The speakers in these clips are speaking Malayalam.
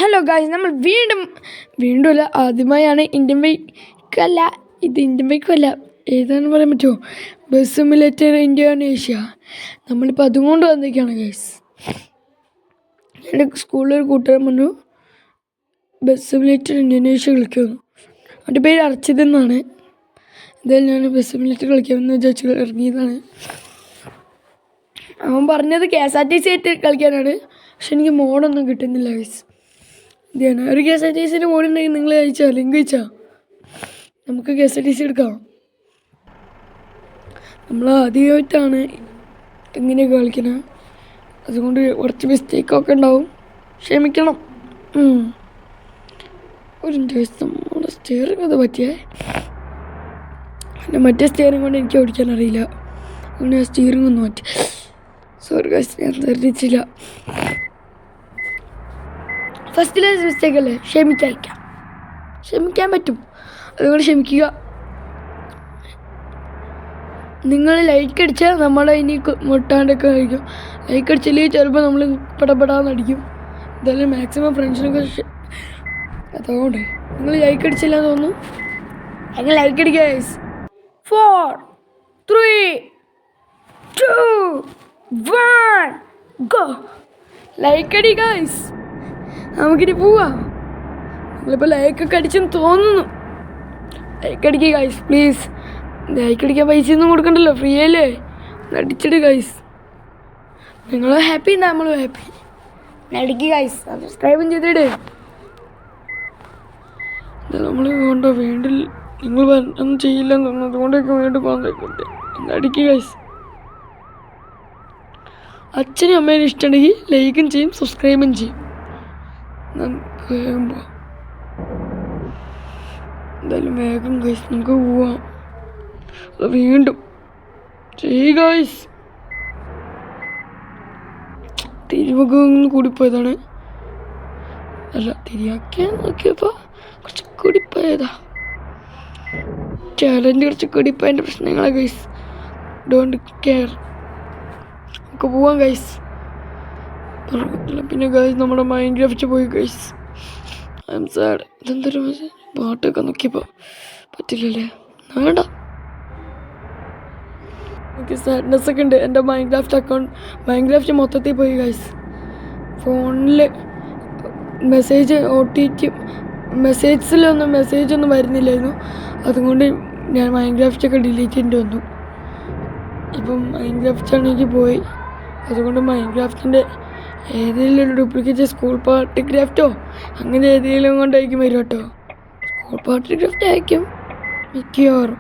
ഹലോ ഗായ്സ്, നമ്മൾ വീണ്ടുമല്ല ആദ്യമായാണ് ഇന്ത്യൻ ബൈക്കല്ല, ഇത് ഇന്ത്യൻ ബൈക്കല്ല, ഏതാണെന്ന് പറയാൻ പറ്റുമോ? Bus simulator Indonesia. നമ്മളിപ്പോൾ അതുകൊണ്ട് വന്നിരിക്കുകയാണ് ഗായ്സ്. എൻ്റെ സ്കൂളിലൊരു കൂട്ടുകാരൻ പറഞ്ഞു ബസ് സിമുലേറ്റർ ഇന്തോനേഷ്യ കളിക്കുമെന്ന്. അവൻ്റെ പേര് അർച്ചിത് എന്നാണ്. എന്തായാലും ഞാൻ ബസ് സിമുലേറ്റർ കളിക്കാമെന്ന് വിചാരിച്ച് ഇറങ്ങിയതാണ്. അവൻ പറഞ്ഞത് KSRTC ആയിട്ട് കളിക്കാനാണ്, പക്ഷെ എനിക്ക് മോഡൊന്നും കിട്ടുന്നില്ല ഗൈസ്. എന്താണ് ഒരു KSRTCൻ്റെ മോഡ് ഉണ്ടെങ്കിൽ നിങ്ങൾ ലിങ്ക് അയച്ചാൽ നമുക്ക് KSRTC എടുക്കാം. നമ്മൾ ആദ്യമായിട്ടാണ് ഇങ്ങനെയൊക്കെ കളിക്കുന്നത്, അതുകൊണ്ട് കുറച്ച് മിസ്റ്റേക്കൊക്കെ ഉണ്ടാവും, ക്ഷമിക്കണം. ഒരു നമ്മുടെ സ്റ്റിയറിംഗ് അത് പറ്റിയേ, പിന്നെ മറ്റേ സ്റ്റിയറിംഗ് കൊണ്ട് എനിക്ക് ഓടിക്കാൻ അറിയില്ല, അതുകൊണ്ട് ഞാൻ സ്റ്റിയറിംഗ് ഒന്നും മാറ്റി. സോറി ഗൈസ്, ഞാൻ ശ്രദ്ധിച്ചില്ല. ഫസ്റ്റിലെ മിസ്റ്റേക്കല്ലേ, ക്ഷമിക്കാൻ പറ്റും, അതുകൊണ്ട് ക്ഷമിക്കുക. നിങ്ങൾ ലൈക്ക് അടിച്ചാൽ നമ്മളെ ഇനി മുട്ടാണ്ടൊക്കെ കഴിക്കും. ലൈക്ക് അടിച്ചില്ലെങ്കിൽ ചിലപ്പോൾ നമ്മൾ പടപെടാന്നടിക്കും. എന്തായാലും മാക്സിമം ഫ്രണ്ട്സിനൊക്കെ അതുകൊണ്ട് നിങ്ങൾ ലൈക്ക് അടിച്ചില്ല എന്ന് തോന്നുന്നു. അങ്ങനെ ലൈക്ക് അടിക്കുക ഗൈസ്. 4, 3, 2, 1 ഗോ. ലൈക്ക് അടി ഗൈസ്, നമുക്കിനി പോവാം. നമ്മളിപ്പോൾ ലൈക്കൊക്കെ അടിച്ചെന്ന് തോന്നുന്നു. ലൈക്ക് അടിക്കുക ഗൈസ് പ്ലീസ്. ലൈക്ക് അടിക്കാൻ പൈസയൊന്നും കൊടുക്കണ്ടല്ലോ, ഫ്രീ അല്ലേ, അടിച്ചിട്ട് ഗൈസ്. നിങ്ങൾ ഹാപ്പി, നമ്മളും ഹാപ്പി. അടിക്കുക ഗൈസ്, സബ്സ്ക്രൈബും ചെയ്തിട്ട്. നമ്മൾ വേണ്ടില്ല, നിങ്ങൾ ഒന്നും ചെയ്യില്ലെന്ന് തോന്നുന്നു, അതുകൊണ്ടൊക്കെ വീണ്ടും കോൺടാക്ട് അടിക്കുക ഗൈസ്. അച്ഛനും അമ്മേനും ഇഷ്ടമുണ്ടെങ്കിൽ ലൈക്കും ചെയ്യും, സബ്സ്ക്രൈബും ചെയ്യും. നമുക്ക് വേഗം പോവാം. എന്തായാലും വേഗം ഗൈസ്, നമുക്ക് പോവാം. അത് വീണ്ടും ചെയ്യ ഗൈസ്. തിരിവൊക്കെ ഒന്ന് കൂടിപ്പോയതാണ്, അല്ല തിരിയാക്കാൻ നോക്കിയപ്പോൾ കുറച്ച് കൂടിപ്പോയതാ. ചാലഞ്ച് കുറച്ച് കൂടിപ്പോയതിൻ്റെ പ്രശ്നങ്ങളാണ് ഗൈസ്. ഡോണ്ട് കെയർ, നമുക്ക് പോവാം ഗൈസ്. പിന്നെ ഗൈസ് നമ്മുടെ മൈൻക്രാഫ്റ്റ് പോയി ഗൈസ്. I M sad. ഇതെന്തൊരു പാട്ടൊക്കെ നോക്കിയപ്പോൾ പറ്റില്ലല്ലേ, വേണ്ട. എനിക്ക് സാഡ്നെസ് ഒക്കെ ഉണ്ട്. എൻ്റെ മൈൻക്രാഫ്റ്റ് മൊത്തത്തിൽ പോയി ഗൈസ്. ഫോണിൽ മെസ്സേജൊന്നും വരുന്നില്ലായിരുന്നു, അതുകൊണ്ട് ഞാൻ മൈൻക്രാഫ്റ്റൊക്കെ ഡിലീറ്റ് ചെയ്യേണ്ടി വന്നു. ഇപ്പം മൈൻക്രാഫ്റ്റ് ആണെങ്കിൽ പോയി, അതുകൊണ്ട് മൈൻക്രാഫ്റ്റിൻ്റെ ഏതെങ്കിലും ഒരു ഡ്യൂപ്ലിക്കേറ്റ് സ്കൂൾ പാർട്ടി ക്രാഫ്റ്റോ അങ്ങനെ ഏതെങ്കിലും കൊണ്ടായിരിക്കും വരും കേട്ടോ. സ്കൂൾ പാർട്ടി ക്രാഫ്റ്റ് അയക്കും മിക്കവാറും,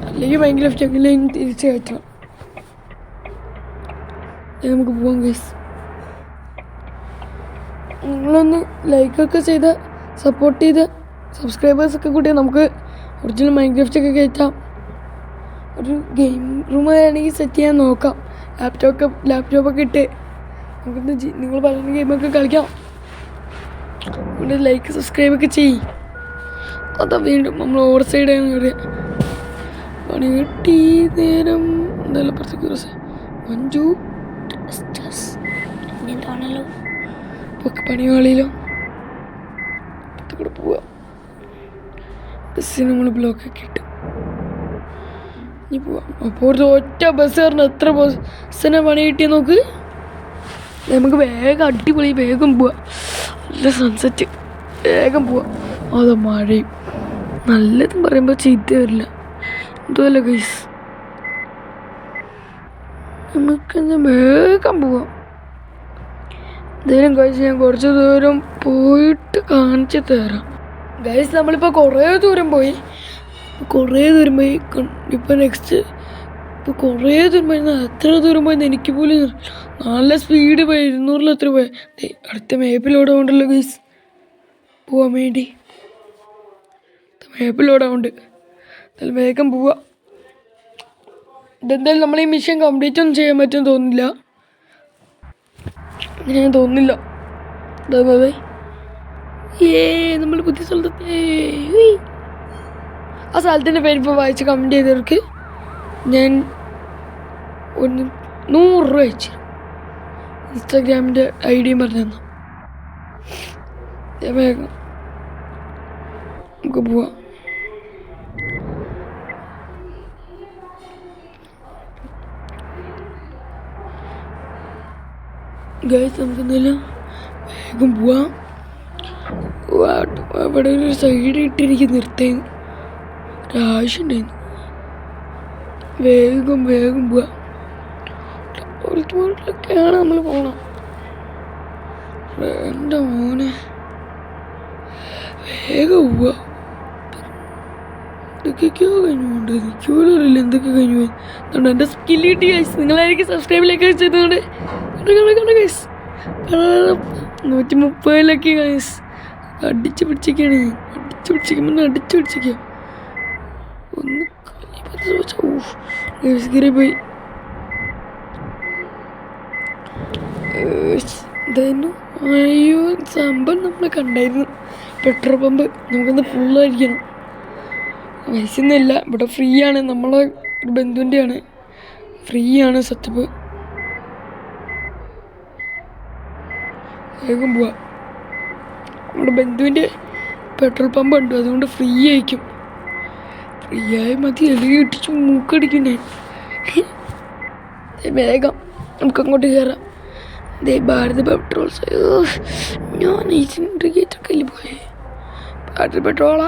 അല്ലെങ്കിൽ മൈൻക്രാഫ്റ്റ് എങ്കിലും തിരിച്ച് കയറ്റണം. നമുക്ക് പോവാം ഗൈസ്. നിങ്ങളൊന്ന് ലൈക്കൊക്കെ ചെയ്ത് സപ്പോർട്ട് ചെയ്ത് സബ്സ്ക്രൈബേഴ്സൊക്കെ കൂട്ടി നമുക്ക് ഒറിജിനൽ മൈൻക്രാഫ്റ്റൊക്കെ കയറ്റാം. ഒരു ഗെയിം റൂമാണെങ്കിൽ സെറ്റ് ചെയ്യാൻ നോക്കാം. ലാപ്ടോപ്പൊക്കെ ഇട്ട് നമുക്കിന്ന് നിങ്ങൾ പറയുന്ന ഗെയിമൊക്കെ കളിക്കാം. അതുകൊണ്ട് ലൈക്ക് സബ്സ്ക്രൈബൊക്കെ ചെയ്യും. അതാ വീണ്ടും നമ്മൾ ഓവർ സൈഡാണ് ഇവിടെ പണി കിട്ടി നേരം. എന്തായാലും അപ്പുറത്തേക്ക് മഞ്ജു എന്താണല്ലോ ഒക്കെ പണിയാളിയിലോ കൂടെ പോവാം. ബസ്സിന് നമ്മൾ ബ്ലോക്കൊക്കെ ഇട്ട് ഇനി പോവാം. അപ്പോൾ ഒരു ഒറ്റ ബസ് കാരണം എത്ര ബസ്സിനെ പണി കിട്ടിയ നോക്ക്. നമുക്ക് വേഗം അടിപൊളി വേഗം പോവാം. നല്ല സൺസെറ്റ്, വേഗം പോവാം. അതോ മഴയും നല്ലതും പറയുമ്പോൾ ചീത്ത വരില്ല, എന്തോല്ല ഗൈസ്. നമുക്കെന്താ വേഗം പോവാം. എന്തായാലും ഗൈസ് ഞാൻ കുറച്ച് ദൂരം പോയിട്ട് കാണിച്ചു തരാം ഗൈസ്. നമ്മളിപ്പോൾ കുറേ ദൂരം പോയി ഇപ്പോൾ നെക്സ്റ്റ് ഇപ്പോൾ കുറേ ദൂരം പോയി. എത്ര ദൂരം പോയെന്ന് എനിക്ക് പോലും നല്ല സ്പീഡ് പോയി, 200 എത്ര പോയി. അടുത്ത മാപ്പിലോടെ ഉണ്ടല്ലോ ഗൈസ്, പോവാൻ വേണ്ടി മാപ്പിലോടെ ഉണ്ട്. എന്തായാലും വേഗം പോവാം. ഇതെന്തായാലും നമ്മൾ ഈ മിഷൻ കംപ്ലീറ്റ് ഒന്നും ചെയ്യാൻ പറ്റുമെന്ന് തോന്നുന്നില്ല, ഞാൻ തോന്നുന്നില്ല. ഇതാ നമ്മൾ പുതിയ സ്ഥലത്ത് ആ സ്ഥലത്തിൻ്റെ പേര് ഇപ്പോൾ വായിച്ച് കമൻറ്റ് ചെയ്തവർക്ക് ഞാൻ 100 രൂപ അയച്ചു. ഇൻസ്റ്റാഗ്രാമിൻ്റെ ID പറഞ്ഞു തന്നു. വേഗം നമുക്ക് പോവാം. ഗൈസ് നമുക്ക് എന്തായാലും വേഗം പോവാം. അവിടെ ഒരു സൈഡ് ഇട്ടിരിക്കും നിർത്തേന്ന് ഒരാവശ്യം ഉണ്ടായിരുന്നു. വേഗം വേഗം പോവാം. ടോയ്ലറ്റിലൊക്കെയാണ് നമ്മൾ പോകണം. എൻ്റെ മോനെ വേഗം പോവാ. എന്തൊക്കെയൊക്കെയോ കഴിഞ്ഞുകൊണ്ട് എനിക്കോലും അറിയില്ല എന്തൊക്കെ കഴിഞ്ഞു പോയി. അതുകൊണ്ട് എൻ്റെ സ്കില്ല് കിട്ടി ഗൈസ്. നിങ്ങളായിരിക്കും സബ്സ്ക്രൈബിലേക്ക് ചെയ്തുകൊണ്ട് ഗൈസ് 130 ഗൈസ് അടിച്ച് പിടിച്ചിരിക്കുകയാണ്. അടിച്ച് പിടിച്ചിരിക്കുക ഒന്ന് കയറി പോയി. ഇതായിരുന്നു. അയ്യോ സംഭവം നമ്മൾ കണ്ടായിരുന്നു. പെട്രോൾ പമ്പ് നമുക്കൊന്ന് ഫുള്ളായിരിക്കണം. പൈസയൊന്നുമില്ല, ഇവിടെ ഫ്രീ ആണ്. നമ്മളെ ഒരു ബന്ധുവിൻ്റെയാണ്, ഫ്രീ ആണ് സെറ്റപ്പ്. വേഗം പോവാ. നമ്മുടെ ബന്ധുവിൻ്റെ പെട്രോൾ പമ്പ് ഉണ്ട്, അതുകൊണ്ട് ഫ്രീ ആയിരിക്കും. ഫ്രീ ആയി മതി, അല്ലെങ്കിൽ ഇട്ടിച്ച് മൂക്കടിക്കണ്ടേ. വേഗം നമുക്ക് അങ്ങോട്ട് കയറാം. ഭാരത് പെട്രോൾസ്. ഞാൻ ഇൻഡിക്കേറ്റർ പോയി. ഭാരത് പെട്രോളാ?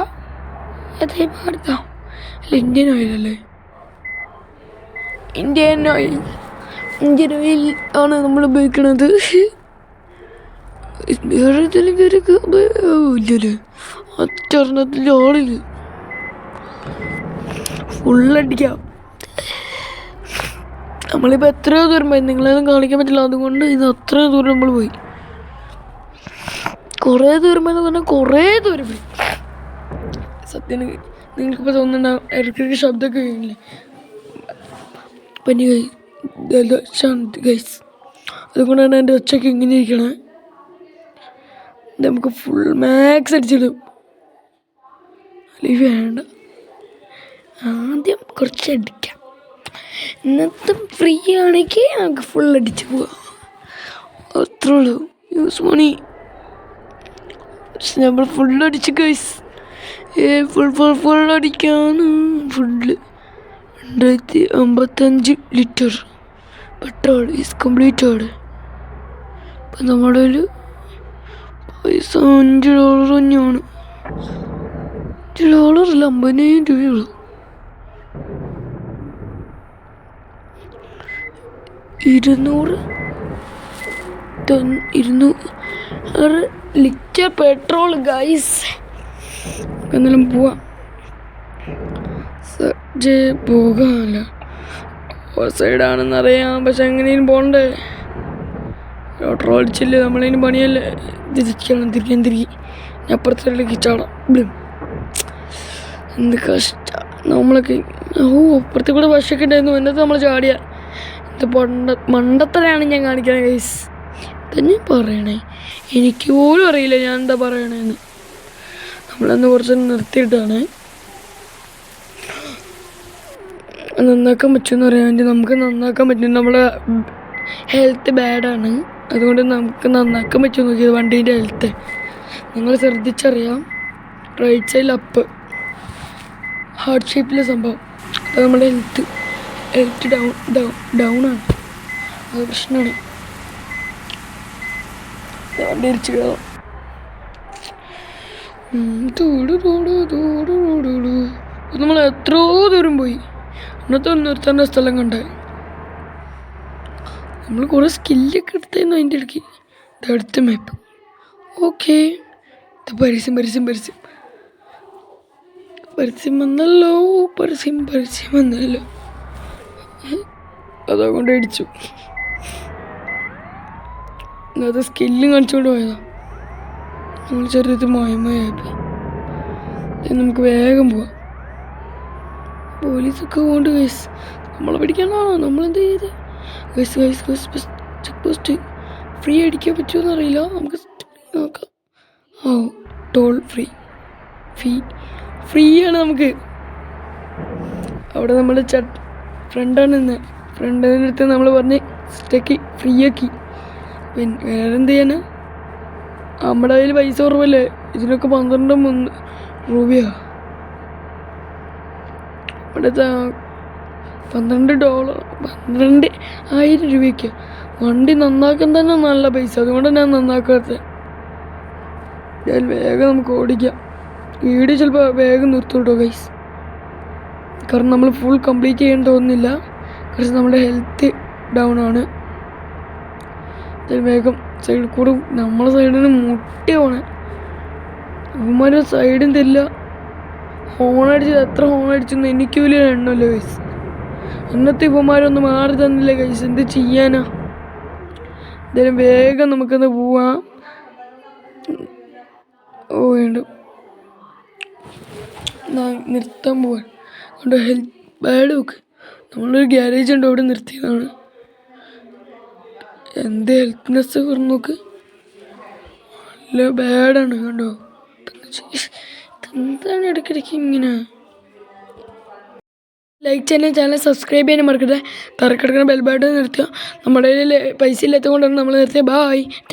അതേ ഭാരത അല്ല, ഇന്ത്യൻ ഓയിലല്ലേ? ഇന്ത്യൻ ഓയിൽ ആണ് നമ്മൾ ഉപയോഗിക്കണത്. വേറെ ഇല്ലല്ലേ, ഒറ്റെണ്ണത്തിൽ ആളില്ല. ഫുള്ളടിക്കാം. നമ്മളിപ്പോൾ എത്രയോ ദൂരം പോയി, നിങ്ങളൊന്നും കാണിക്കാൻ പറ്റില്ല. അതുകൊണ്ട് ഇത് അത്രയോ ദൂരം നമ്മൾ പോയി. കുറേ ദൂരം പോയെന്ന് പറഞ്ഞാൽ കുറേ ദൂരം പോയി. സത്യം നിങ്ങൾക്കിപ്പോൾ തോന്നുന്നുണ്ടാവും ഇടയ്ക്കിടയ്ക്ക് ശബ്ദമൊക്കെ കഴിയില്ലേ. പനി ശാന്തി ഗൈസ്, അതുകൊണ്ടാണ് എൻ്റെ ഒച്ചയ്ക്ക് ഇങ്ങനെ ഇരിക്കണേ. നമുക്ക് ഫുൾ മാക്സ് അടിച്ചിടും. അല്ലെങ്കിൽ വേണ്ട, ആദ്യം കുറച്ച് അടിക്കാം. ഇന്നത്തെ ഫ്രീ ആണെങ്കിൽ നമുക്ക് ഫുൾ അടിച്ച് പോവാം. അത്രേ ഉള്ളൂ. യൂസ് മണി നമ്മൾ ഫുള്ളടിച്ച് ഗൈസ്. ഫുൾ അടിക്കാണ്. Full 255 litre petrol is completed. ഇപ്പം നമ്മുടെ ഒരു പൈസ $5 തന്നെയാണ്. $5 50,000 രൂപയുള്ളൂ. 200 ലിറ്റർ പെട്രോൾ ഗൈസ്. എന്നാലും പോവാം. പോകാമല്ല, സൈഡാണെന്നറിയാം, പക്ഷെ എങ്ങനെയും പോകണ്ടേ. പെട്രോൾ അടിച്ചില്ലേ, നമ്മളതിന് പണിയല്ലേ. തിരികെ അപ്പുറത്തേക്ക് ചാടാം. എന്ത് കഷ്ടം നമ്മളൊക്കെ. അപ്പുറത്തെ കൂടെ ബസ്സൊക്കെ ഉണ്ടായിരുന്നു, എന്നിട്ട് നമ്മൾ ചാടിയ. ഇത് മണ്ടത്തരാണ് ഞാൻ കാണിക്കണേ ഗൈസ്. തന്നെ പറയണേ, എനിക്ക് പോലും അറിയില്ല ഞാൻ എന്താ പറയണേന്ന്. നമ്മളന്ന് കുറച്ച് നിർത്തിയിട്ടാണ്. നന്നാക്കാൻ പറ്റുമെന്ന് പറയാൻ വേണ്ടി നമുക്ക് നന്നാക്കാൻ പറ്റും. നമ്മളെ ഹെൽത്ത് ബാഡാണ്, അതുകൊണ്ട് നമുക്ക് നന്നാക്കാൻ പറ്റുമെന്ന് നോക്കിയത് വണ്ടീൻ്റെ ഹെൽത്ത്. നിങ്ങൾ ശ്രദ്ധിച്ചറിയാം, റൈറ്റ് സൈഡിൽ അപ്പ് ഹാർട്ട് ഷേപ്പിലെ സംഭവം, അത് നമ്മുടെ ഹെൽത്ത് ഡൗൺ ആണ്. അത് പ്രശ്നമാണ്. വണ്ടി ഇരിച്ച് കയറാം. നമ്മൾ എത്രയോ ദൂരം പോയി. ഇന്നത്തെ നിർത്തേണ്ട സ്ഥലം കണ്ടേ. നമ്മൾ കുറേ സ്കില്ലൊക്കെ എടുത്തായിരുന്നു അതിൻ്റെ ഇടയ്ക്ക്. ഇത് അടുത്ത മാപ്പ്. ഓക്കെ, ഇത് പരസ്യം വന്നല്ലോ. പരസ്യം വന്നല്ലോ. അതുകൊണ്ട് അടിച്ചു. അത് സ്കില്ലും കാണിച്ചുകൊണ്ട് പോയതാ. നമ്മൾ ചെറിയത് മോയമായപ്പോൾ നമുക്ക് വേഗം പോവാം. പോലീസൊക്കെ കൊണ്ട് ഗൈസ് നമ്മളെ പിടിക്കാനാണോ നമ്മളെന്ത് ചെയ്ത്? ചെക്ക് പോസ്റ്റ് ഫ്രീ അടിക്കാൻ പറ്റുമോ അറിയില്ല, നമുക്ക് നോക്കാം. ടോൾ ഫ്രീ ആണ് നമുക്ക്. അവിടെ നമ്മൾ ഫ്രണ്ടാണ് നിന്ന് ഫ്രണ്ടിൻ്റെ അടുത്ത് നമ്മൾ പറഞ്ഞ് സ്റ്റേക്ക് ഫ്രീ ആക്കി. പിന്നെ വേറെ എന്ത് ചെയ്യാനാ, നമ്മുടെ കയ്യിൽ പൈസ കുറവല്ലേ, ഇതിനൊക്കെ 12 രൂപയാണ്. ഇവിടുത്തെ $12 12,000 രൂപയ്ക്ക് വണ്ടി നന്നാക്കാൻ തന്നെ നല്ല പൈസ. അതുകൊണ്ട് ഞാൻ നന്നാക്കാത്തത്. ഞാൻ വേഗം നമുക്ക് ഓടിക്കാം. വീഡിയോ ചിലപ്പോൾ വേഗം നിർത്തും കേട്ടോ ഗൈസ്, കാരണം നമ്മൾ ഫുൾ കംപ്ലീറ്റ് ചെയ്യാൻ തോന്നുന്നില്ല. കാരണം നമ്മുടെ ഹെൽത്ത് ഡൗൺ ആണ്. വേഗം സൈഡിൽ കൂടെ നമ്മളെ സൈഡിന് മുട്ടി പോണേ. ഇവന്മാർ സൈഡും തരില്ല. ഹോണടിച്ചത് എത്ര ഹോണടിച്ചെന്ന് എനിക്ക് വലിയ എണ്ണമല്ലോ ഗൈസ്. എന്നിട്ട് ഇവന്മാരൊന്നും മാറി തന്നില്ല ഗൈസ്, എന്ത് ചെയ്യാനാ. എന്തായാലും വേഗം നമുക്കൊന്ന് പോവാം. ഓ വേണ്ട, നിർത്താൻ പോവാൻ. അതുകൊണ്ട് ഹെൽത്ത് ബാഡ് നോക്ക്, നമ്മളൊരു ഗ്യാരേജ് ഉണ്ട്, അവിടെ നിർത്തിയതാണ്. എന്ത് ഹെൽത്ത്നെസ് പറഞ്ഞു നോക്ക്, നല്ല ബാഡാണ് കണ്ടോ. എന്താണ് ഇടയ്ക്കിടയ്ക്ക് ഇങ്ങനെ. ലൈക്ക് ചെയ്യാനും ചാനൽ സബ്സ്ക്രൈബ് ചെയ്യാനും മറക്കട്ടെ. തറക്കിടക്കുന്ന ബെൽ ബട്ടൺ നിർത്തുക. നമ്മുടെ കയ്യിൽ പൈസ ഇല്ലാത്തത് കൊണ്ടാണ് നമ്മൾ നിർത്തിയത്. ബായ്.